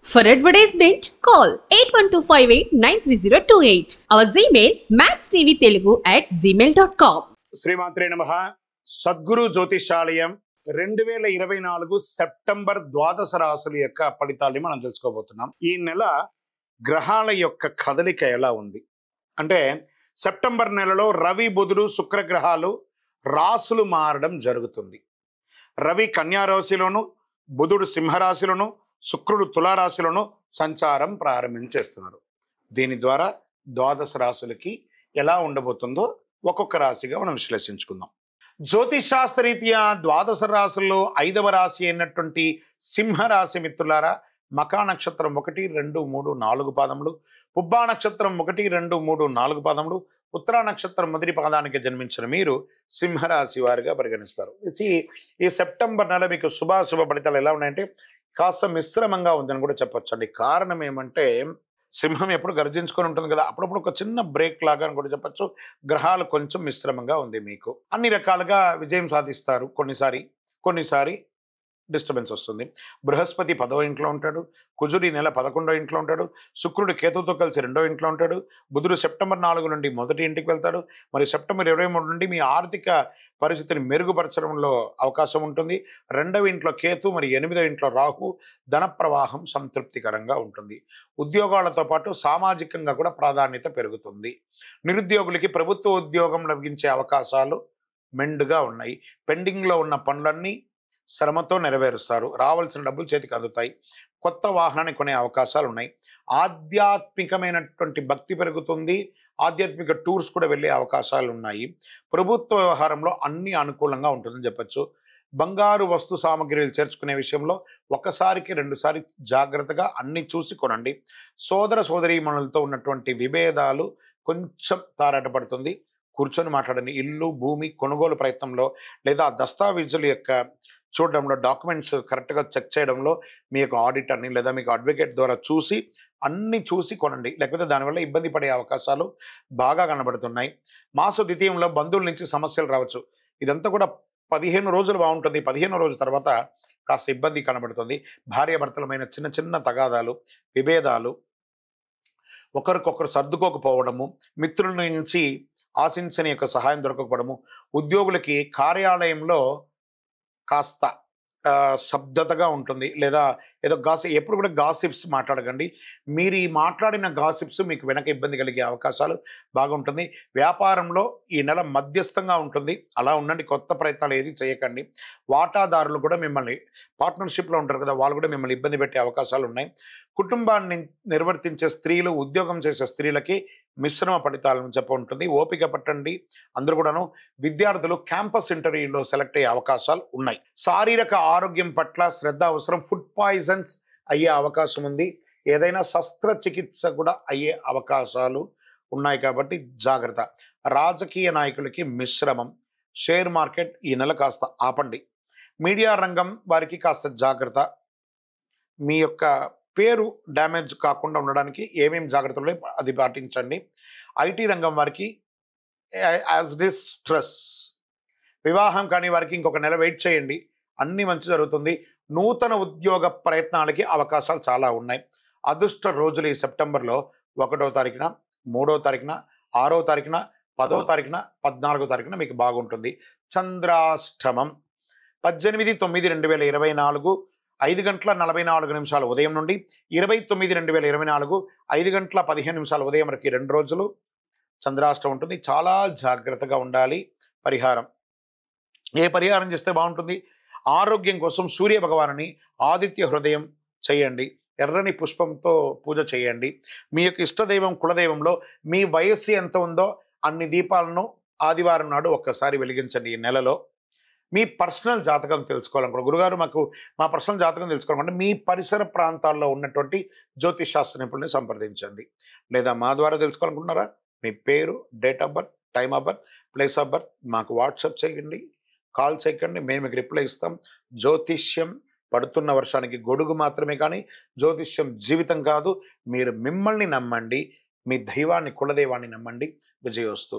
For advertisement, call 8125893028. Our Gmail maxtvtelugu@gmail.com. శ్రీమాత్రే నమః. Sadhguru జ్యోతిషాలయం 2024 September ద్వాదశ రాశుల యొక్క ఫలితాలని మనం తెలుసుకోబోతున్నాం. ఈ నెల గ్రహాల యొక్క కదలిక ఎలా ఉంది అంటే సెప్టెంబర్ నెలలో రవి బుధుడు శుక్ర గ్రహాలు రాశులు మారడం జరుగుతుంది. రవి కన్యా రాశిలోను, బుధుడు సింహరాశిలోను, శుక్రుడు తులారాశిలోను సంచారం ప్రారంభించేస్తున్నారు. దీని ద్వారా ద్వాదశ రాశులకి ఎలా ఉండబోతుందో ఒక్కొక్క రాశిగా మనం విశ్లేషించుకుందాం. జ్యోతిషాస్త్రరీత్యా ద్వాదశ రాశుల్లో 5వ రాశి అయినటువంటి సింహరాశి మిత్రులారా, మకా నక్షత్రం 1, 2, 3, 4 పాదములు, పుబ్బా నక్షత్రం 1, 2, 3, 4 పాదములు, ఉత్తరా నక్షత్రం మొదటి పాదానికి జన్మించిన మీరు సింహరాశి వారిగా పరిగణిస్తారు. ఈ సెప్టెంబర్ నెల మీకు శుభాశుభ ఫలితాలు ఎలా ఉన్నాయంటే కాస్త మిశ్రమంగా ఉందని కూడా చెప్పొచ్చండి. కారణం ఏమంటే సింహం ఎప్పుడు గర్జించుకొని ఉంటుంది కదా, అప్పుడప్పుడు ఒక చిన్న బ్రేక్ లాగా అని కూడా చెప్పచ్చు. గ్రహాలు కొంచెం మిశ్రమంగా ఉంది. మీకు అన్ని రకాలుగా విజయం సాధిస్తారు. కొన్నిసారి డిస్టర్బెన్స్ వస్తుంది. బృహస్పతి 10వ ఇంట్లో ఉంటాడు, కుజుడు ఈ నెల 11వ ఇంట్లో ఉంటాడు, శుక్రుడు కేతుతో కలిసి 2వ ఇంట్లో ఉంటాడు, బుధుడు సెప్టెంబర్ 4 నుండి మొదటి ఇంటికి వెళ్తాడు. మరి సెప్టెంబర్ 23 నుండి మీ ఆర్థిక పరిస్థితిని మెరుగుపరచడంలో అవకాశం ఉంటుంది. 2వ ఇంట్లో కేతు, మరి 8వ ఇంట్లో రాహు. ధన ప్రవాహం సంతృప్తికరంగా ఉంటుంది. ఉద్యోగాలతో పాటు సామాజికంగా కూడా ప్రాధాన్యత పెరుగుతుంది. నిరుద్యోగులకి ప్రభుత్వ ఉద్యోగం లభించే అవకాశాలు మెండుగా ఉన్నాయి. పెండింగ్లో ఉన్న పనులన్నీ శ్రమతో నెరవేరుస్తారు. రావాల్సిన డబ్బులు చేతికి అందుతాయి. కొత్త వాహనాన్ని కొనే అవకాశాలు ఉన్నాయి. ఆధ్యాత్మికమైనటువంటి భక్తి పెరుగుతుంది. ఆధ్యాత్మిక టూర్స్ కూడా వెళ్ళే అవకాశాలు ఉన్నాయి. ప్రభుత్వ వ్యవహారంలో అన్ని అనుకూలంగా ఉంటుందని చెప్పచ్చు. బంగారు వస్తు సామగ్రిలు చేర్చుకునే విషయంలో ఒకసారికి 2 సారి జాగ్రత్తగా అన్ని చూసి కొనండి. సోదర సోదరీమణులతో ఉన్నటువంటి విభేదాలు కొంచెం తారాటపడుతుంది. కూర్చొని మాట్లాడండి. ఇల్లు భూమి కొనుగోలు ప్రయత్నంలో లేదా దస్తావేజుల యొక్క చూడడంలో, డాక్యుమెంట్స్ కరెక్ట్గా చెక్ చేయడంలో మీ యొక్క ఆడిటర్ని లేదా మీకు అడ్వకేట్ ద్వారా అన్ని చూసి కొనండి. లేకపోతే దానివల్ల ఇబ్బంది పడే అవకాశాలు బాగా కనబడుతున్నాయి. మాస ద్వితీయంలో బంధువుల నుంచి సమస్యలు రావచ్చు. ఇదంతా కూడా 15 రోజులు బాగుంటుంది. 15వ రోజు తర్వాత కాస్త ఇబ్బంది కనబడుతుంది. భార్యాభర్తలమైన చిన్న చిన్న తగాదాలు, విభేదాలు, ఒకరికొకరు సర్దుకోకపోవడము, మిత్రుల నుంచి ఆశించని యొక్క సహాయం దొరకకపోవడము, ఉద్యోగులకి కార్యాలయంలో కాస్త శబ్దతగా ఉంటుంది. లేదా ఏదో ఎప్పుడు కూడా గాసిప్స్ మాట్లాడకండి. మీరు ఈ మాట్లాడిన గాసిప్స్ మీకు వెనక ఇబ్బంది కలిగే అవకాశాలు బాగుంటుంది. వ్యాపారంలో ఈ నెల మధ్యస్థంగా ఉంటుంది. అలా ఉండండి. కొత్త ప్రయత్నాలు ఏది చేయకండి. వాటాదారులు కూడా మిమ్మల్ని పార్ట్నర్షిప్లో ఉంటారు కదా, వాళ్ళు కూడా మిమ్మల్ని ఇబ్బంది పెట్టే అవకాశాలు ఉన్నాయి. కుటుంబాన్ని నిర్వర్తించే స్త్రీలు, ఉద్యోగం చేసే స్త్రీలకి మిశ్రమ ఫలితాలను ఉంటుంది. ఓపిక పట్టండి. అందరూ కూడాను విద్యార్థులు క్యాంపస్ ఇంటర్వ్యూలో సెలెక్ట్ అయ్యే అవకాశాలు ఉన్నాయి. శారీరక ఆరోగ్యం పట్ల శ్రద్ధ అవసరం. ఫుడ్ పాయిజన్స్ అయ్యే అవకాశం ఉంది. ఏదైనా శస్త్రచికిత్స కూడా అయ్యే అవకాశాలు ఉన్నాయి కాబట్టి జాగ్రత్త. రాజకీయ నాయకులకి మిశ్రమం. షేర్ మార్కెట్ ఈ నెల కాస్త ఆపండి. మీడియా రంగం వారికి కాస్త జాగ్రత్త. మీ యొక్క పేరు డ్యామేజ్ కాకుండా ఉండడానికి ఏమేమి జాగ్రత్తలు అది పాటించండి. ఐటీ రంగం వారికి యాజ్ డిస్ స్ట్రెస్. వివాహం కానీ వారికి ఇంకొక నెల వెయిట్ చేయండి. అన్ని మంచి జరుగుతుంది. నూతన ఉద్యోగ ప్రయత్నాలకి అవకాశాలు చాలా ఉన్నాయి. అదృష్ట రోజులు ఈ సెప్టెంబర్లో 1వ తారీఖున, 3వ తారీఖున, 6వ తారీఖున, 10వ తారీఖున, 14వ తారీఖున మీకు బాగుంటుంది. చంద్రాష్టమం 18/9/2024 5:44 ఉదయం నుండి 20/9/2024 5:15 ఉదయం వరకు 2 రోజులు చంద్రాష్టమం ఉంటుంది. చాలా జాగ్రత్తగా ఉండాలి. పరిహారం ఏ పరిహారం చేస్తే బాగుంటుంది? ఆరోగ్యం కోసం సూర్య భగవానుని ఆదిత్య హృదయం చేయండి. ఎర్రని పుష్పంతో పూజ చేయండి. మీ యొక్క ఇష్టదైవం కులదైవంలో మీ వయస్సు ఎంత ఉందో అన్ని దీపాలను ఆదివారం నాడు ఒక్కసారి వెలిగించండి. ఈ నెలలో మీ పర్సనల్ జాతకం తెలుసుకోవాలనుకుంటే, గురుగారు మా పర్సనల్ జాతకం తెలుసుకోవాలంటే మీ పరిసర ప్రాంతాల్లో ఉన్నటువంటి జ్యోతిష్ శాస్త్ర నిపుణుల్ని సంప్రదించండి. లేదా మా ద్వారా తెలుసుకోవాలనుకుంటున్నారా? మీ పేరు, date of birth, time of birth, place of birth మాకు వాట్సాప్ చేయండి, కాల్ చేయకండి. మేము మీకు రిప్లై ఇస్తాం. జ్యోతిష్యం పడుతున్న వర్షానికి గొడుగు మాత్రమే కానీ జ్యోతిష్యం జీవితం కాదు. మీరు మిమ్మల్ని నమ్మండి. మీ దైవాన్ని, కులదైవాన్ని నమ్మండి. విజయోస్తు.